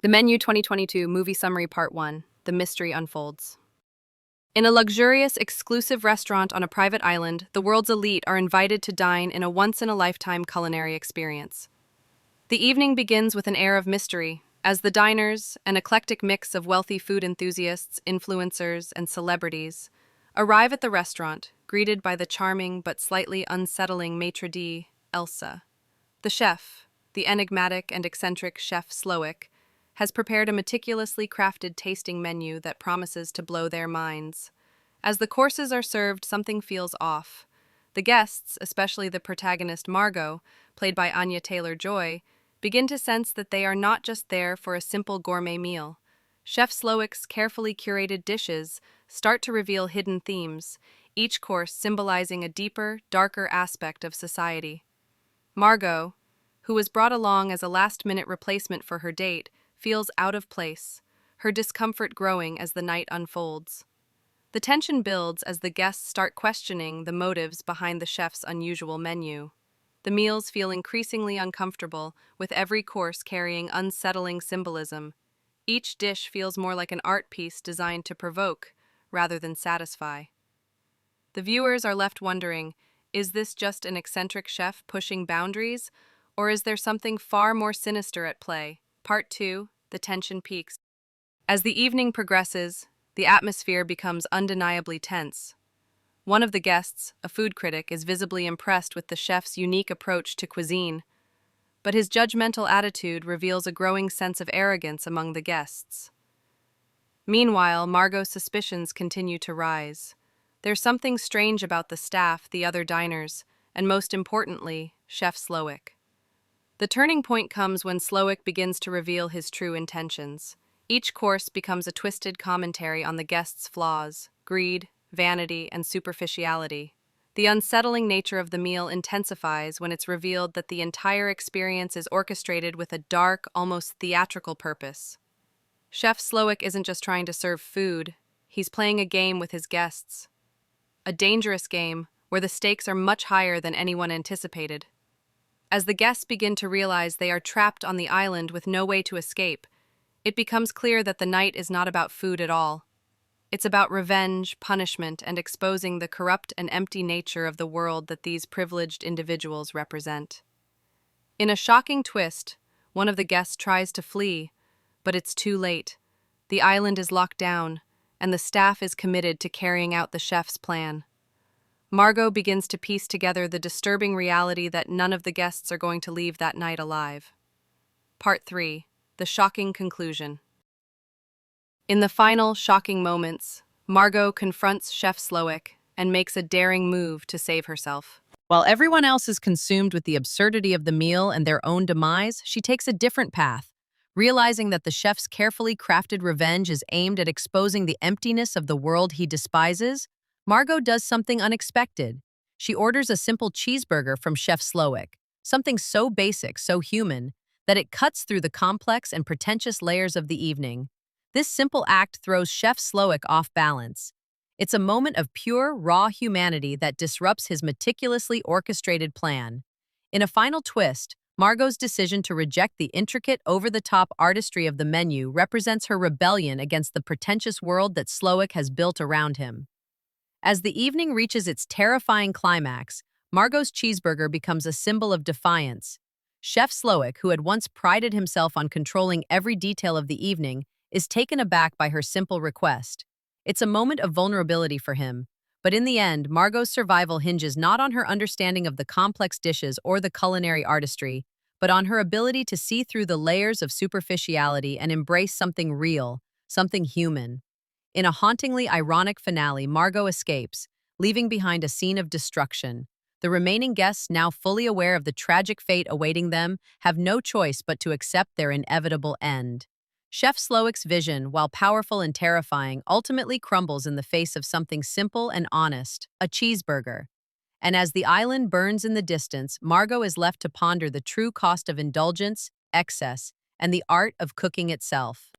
The Menu 2022 Movie Summary Part 1, The Mystery Unfolds. In a luxurious, exclusive restaurant on a private island, the world's elite are invited to dine in a once-in-a-lifetime culinary experience. The evening begins with an air of mystery, as the diners, an eclectic mix of wealthy food enthusiasts, influencers, and celebrities, arrive at the restaurant, greeted by the charming but slightly unsettling maitre d', Elsa. The chef, the enigmatic and eccentric Chef Slowik, has prepared a meticulously crafted tasting menu that promises to blow their minds. As the courses are served, something feels off. The guests, especially the protagonist Margot, played by Anya Taylor-Joy, begin to sense that they are not just there for a simple gourmet meal. Chef Slowik's carefully curated dishes start to reveal hidden themes, each course symbolizing a deeper, darker aspect of society. Margot, who was brought along as a last-minute replacement for her date, feels out of place, her discomfort growing as the night unfolds. The tension builds as the guests start questioning the motives behind the chef's unusual menu. The meals feel increasingly uncomfortable, with every course carrying unsettling symbolism. Each dish feels more like an art piece designed to provoke, rather than satisfy. The viewers are left wondering, is this just an eccentric chef pushing boundaries, or is there something far more sinister at play? Part 2, the tension peaks. As the evening progresses, the atmosphere becomes undeniably tense. One of the guests, a food critic, is visibly impressed with the chef's unique approach to cuisine, but his judgmental attitude reveals a growing sense of arrogance among the guests. Meanwhile, Margot's suspicions continue to rise. There's something strange about the staff, the other diners, and most importantly, Chef Slowik. The turning point comes when Slowik begins to reveal his true intentions. Each course becomes a twisted commentary on the guests' flaws, greed, vanity, and superficiality. The unsettling nature of the meal intensifies when it's revealed that the entire experience is orchestrated with a dark, almost theatrical purpose. Chef Slowik isn't just trying to serve food, he's playing a game with his guests. A dangerous game where the stakes are much higher than anyone anticipated. As the guests begin to realize they are trapped on the island with no way to escape, it becomes clear that the night is not about food at all. It's about revenge, punishment, and exposing the corrupt and empty nature of the world that these privileged individuals represent. In a shocking twist, one of the guests tries to flee, but it's too late. The island is locked down, and the staff is committed to carrying out the chef's plan. Margot begins to piece together the disturbing reality that none of the guests are going to leave that night alive. Part 3, the shocking conclusion. In the final, shocking moments, Margot confronts Chef Slowik and makes a daring move to save herself. While everyone else is consumed with the absurdity of the meal and their own demise, she takes a different path. Realizing that the chef's carefully crafted revenge is aimed at exposing the emptiness of the world he despises, Margot does something unexpected. She orders a simple cheeseburger from Chef Slowik, something so basic, so human, that it cuts through the complex and pretentious layers of the evening. This simple act throws Chef Slowik off balance. It's a moment of pure, raw humanity that disrupts his meticulously orchestrated plan. In a final twist, Margot's decision to reject the intricate, over-the-top artistry of the menu represents her rebellion against the pretentious world that Slowik has built around him. As the evening reaches its terrifying climax, Margot's cheeseburger becomes a symbol of defiance. Chef Slowik, who had once prided himself on controlling every detail of the evening, is taken aback by her simple request. It's a moment of vulnerability for him, but in the end, Margot's survival hinges not on her understanding of the complex dishes or the culinary artistry, but on her ability to see through the layers of superficiality and embrace something real, something human. In a hauntingly ironic finale, Margot escapes, leaving behind a scene of destruction. The remaining guests, now fully aware of the tragic fate awaiting them, have no choice but to accept their inevitable end. Chef Slowik's vision, while powerful and terrifying, ultimately crumbles in the face of something simple and honest, a cheeseburger. And as the island burns in the distance, Margot is left to ponder the true cost of indulgence, excess, and the art of cooking itself.